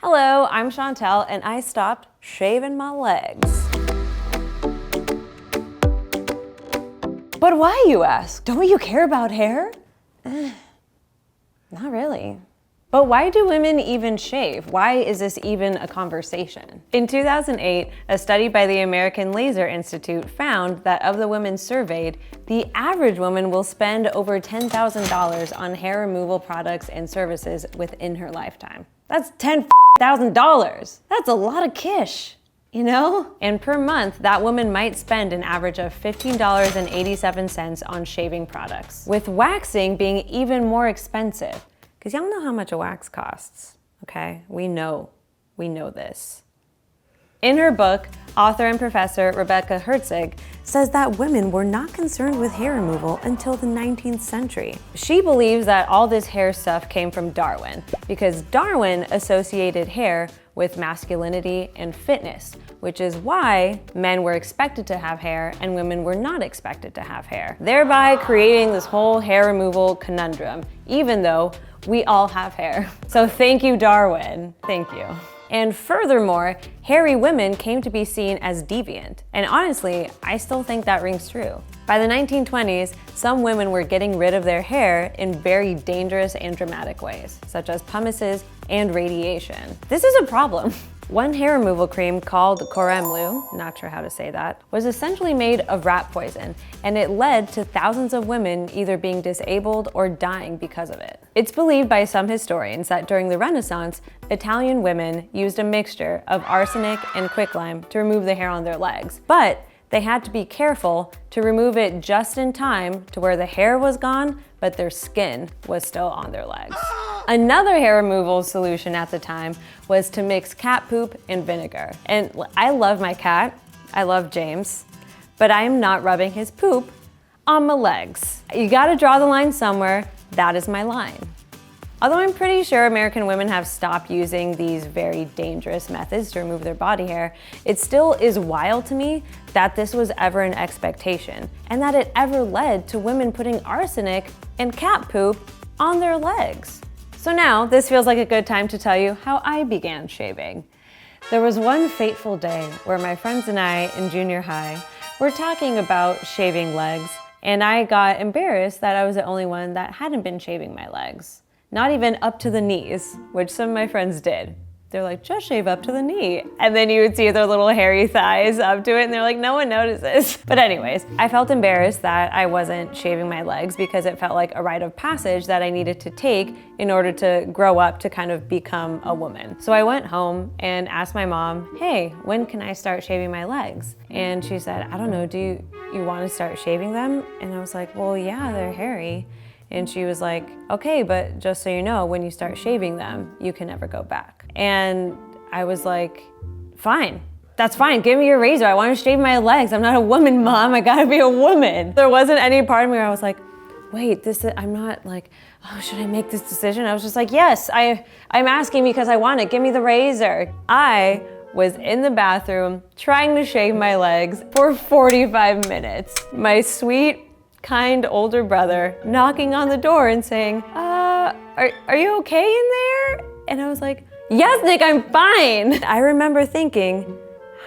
Hello, I'm Chantel and I stopped shaving my legs. But why, you ask? Don't you care about hair? Not really. But why do women even shave? Why is this even a conversation? In 2008, a study by the American Laser Institute found that of the women surveyed, the average woman will spend over $10,000 on hair removal products and services within her lifetime. That's $10,000. That's a lot of kish, you know? And per month, that woman might spend an average of $15.87 on shaving products, with waxing being even more expensive. Because y'all know how much a wax costs, okay? We know this. In her book, author and professor Rebecca Herzig says that women were not concerned with hair removal until the 19th century. She believes that all this hair stuff came from Darwin, because Darwin associated hair with masculinity and fitness, which is why men were expected to have hair and women were not expected to have hair, thereby creating this whole hair removal conundrum, even though we all have hair. So thank you, Darwin. Thank you. And furthermore, hairy women came to be seen as deviant. And honestly, I still think that rings true. By the 1920s, some women were getting rid of their hair in very dangerous and dramatic ways, such as pumices and radiation. This is a problem. One hair removal cream called Coremlu, not sure how to say that, was essentially made of rat poison, and it led to thousands of women either being disabled or dying because of it. It's believed by some historians that during the Renaissance, Italian women used a mixture of arsenic and quicklime to remove the hair on their legs, but they had to be careful to remove it just in time to where the hair was gone, but their skin was still on their legs. Another hair removal solution at the time was to mix cat poop and vinegar. And I love my cat, I love James, but I am not rubbing his poop on my legs. You gotta draw the line somewhere, that is my line. Although I'm pretty sure American women have stopped using these very dangerous methods to remove their body hair, it still is wild to me that this was ever an expectation, and that it ever led to women putting arsenic and cat poop on their legs. So now, this feels like a good time to tell you how I began shaving. There was one fateful day where my friends and I in junior high were talking about shaving legs, and I got embarrassed that I was the only one that hadn't been shaving my legs. Not even up to the knees, which some of my friends did. They're like, just shave up to the knee. And then you would see their little hairy thighs up to it and they're like, no one notices. But anyways, I felt embarrassed that I wasn't shaving my legs because it felt like a rite of passage that I needed to take in order to grow up to kind of become a woman. So I went home and asked my mom, hey, when can I start shaving my legs? And she said, I don't know, do you want to start shaving them? And I was like, well, yeah, they're hairy. And she was like, okay, but just so you know, when you start shaving them, you can never go back. And I was like, fine, that's fine, give me your razor. I want to shave my legs. I'm not a woman, Mom, I gotta be a woman. There wasn't any part of me where I was like, wait, I'm not like, oh, should I make this decision? I was just like, yes, I'm asking because I want it, give me the razor. I was in the bathroom trying to shave my legs for 45 minutes. My sweet, kind older brother knocking on the door and saying, are you okay in there? And I was like, yes, Nick, I'm fine. I remember thinking,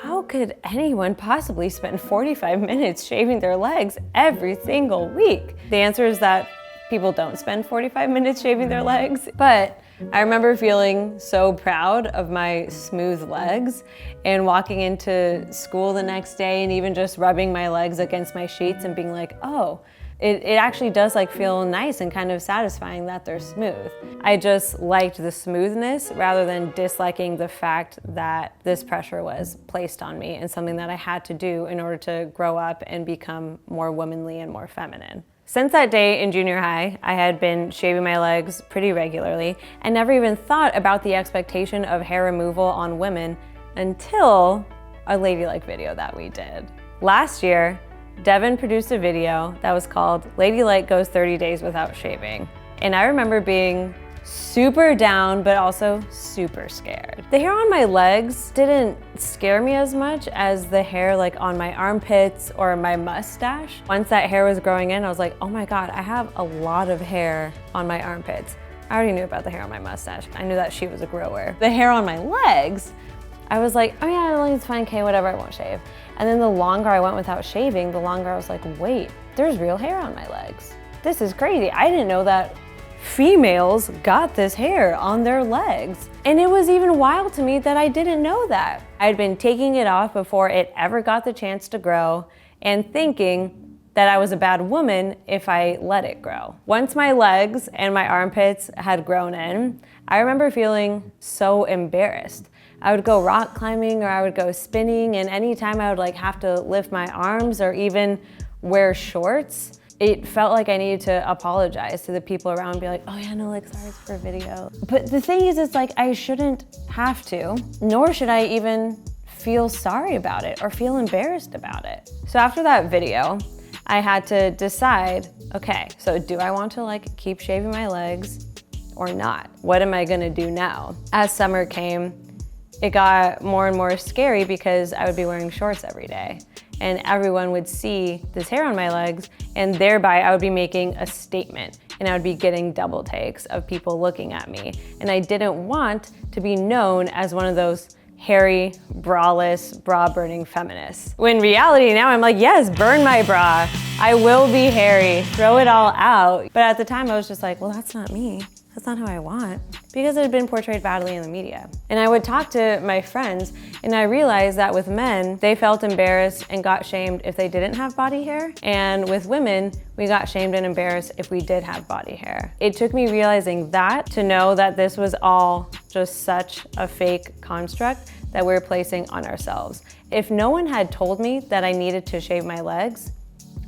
how could anyone possibly spend 45 minutes shaving their legs every single week? The answer is that people don't spend 45 minutes shaving their legs, but I remember feeling so proud of my smooth legs and walking into school the next day and even just rubbing my legs against my sheets and being like, oh, it actually does like feel nice and kind of satisfying that they're smooth. I just liked the smoothness rather than disliking the fact that this pressure was placed on me and something that I had to do in order to grow up and become more womanly and more feminine. Since that day in junior high, I had been shaving my legs pretty regularly and never even thought about the expectation of hair removal on women until a Ladylike video that we did. Last year, Devin produced a video that was called Ladylike Goes 30 Days Without Shaving. And I remember being super down, but also super scared. The hair on my legs didn't scare me as much as the hair like on my armpits or my mustache. Once that hair was growing in, I was like, oh my God, I have a lot of hair on my armpits. I already knew about the hair on my mustache. I knew that she was a grower. The hair on my legs, I was like, oh yeah, it's fine, okay, whatever, I won't shave. And then the longer I went without shaving, the longer I was like, wait, there's real hair on my legs. This is crazy. I didn't know that females got this hair on their legs. And it was even wild to me that I didn't know that. I'd been taking it off before it ever got the chance to grow and thinking that I was a bad woman if I let it grow. Once my legs and my armpits had grown in, I remember feeling so embarrassed. I would go rock climbing or I would go spinning, and anytime I would like have to lift my arms or even wear shorts, it felt like I needed to apologize to the people around and be like, oh yeah, no, like sorry for video. But the thing is, it's like I shouldn't have to, nor should I even feel sorry about it or feel embarrassed about it. So after that video, I had to decide, okay, so do I want to like keep shaving my legs or not? What am I gonna do now? As summer came, it got more and more scary because I would be wearing shorts every day and everyone would see this hair on my legs, and thereby I would be making a statement and I would be getting double takes of people looking at me. And I didn't want to be known as one of those hairy, braless, bra-burning feminists. When in reality now I'm like, yes, burn my bra. I will be hairy, throw it all out. But at the time I was just like, well, that's not me. That's not who I want, because it had been portrayed badly in the media. And I would talk to my friends and I realized that with men, they felt embarrassed and got shamed if they didn't have body hair. And with women, we got shamed and embarrassed if we did have body hair. It took me realizing that to know that this was all just such a fake construct that we're placing on ourselves. If no one had told me that I needed to shave my legs,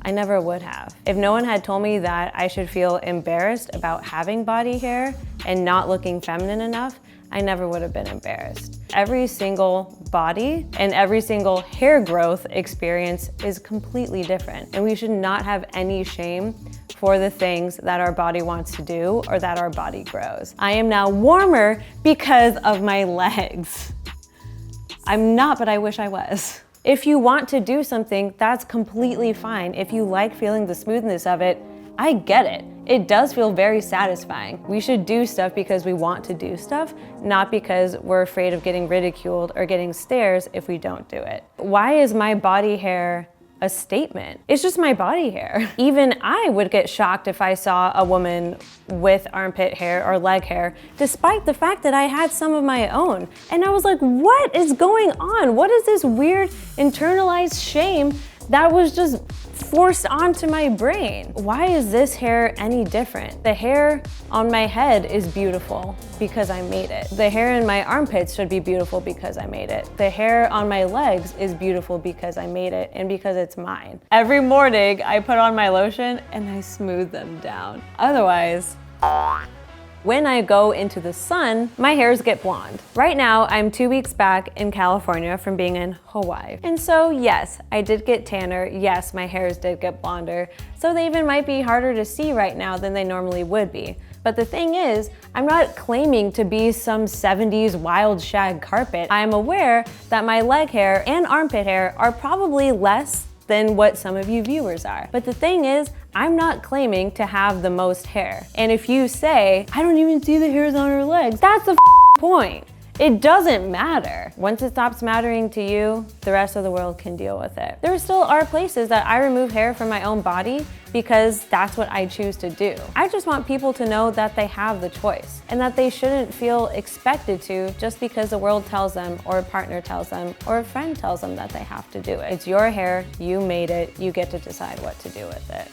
I never would have. If no one had told me that I should feel embarrassed about having body hair and not looking feminine enough, I never would have been embarrassed. Every single body and every single hair growth experience is completely different, and we should not have any shame for the things that our body wants to do or that our body grows. I am now warmer because of my legs. I'm not, but I wish I was. If you want to do something, that's completely fine. If you like feeling the smoothness of it, I get it. It does feel very satisfying. We should do stuff because we want to do stuff, not because we're afraid of getting ridiculed or getting stares if we don't do it. Why is my body hair a statement? It's just my body hair. Even I would get shocked if I saw a woman with armpit hair or leg hair, despite the fact that I had some of my own. And I was like, what is going on? What is this weird internalized shame that was just forced onto my brain? Why is this hair any different? The hair on my head is beautiful because I made it. The hair in my armpits should be beautiful because I made it. The hair on my legs is beautiful because I made it and because it's mine. Every morning I put on my lotion and I smooth them down. Otherwise, when I go into the sun, my hairs get blonde. Right now, I'm 2 weeks back in California from being in Hawaii. And so yes, I did get tanner. Yes, my hairs did get blonder. So they even might be harder to see right now than they normally would be. But the thing is, I'm not claiming to be some 70s wild shag carpet. I'm aware that my leg hair and armpit hair are probably less than what some of you viewers are. But the thing is, I'm not claiming to have the most hair. And if you say, I don't even see the hairs on her legs, that's the point. It doesn't matter. Once it stops mattering to you, the rest of the world can deal with it. There still are places that I remove hair from my own body because that's what I choose to do. I just want people to know that they have the choice and that they shouldn't feel expected to just because the world tells them or a partner tells them or a friend tells them that they have to do it. It's your hair, you made it, you get to decide what to do with it.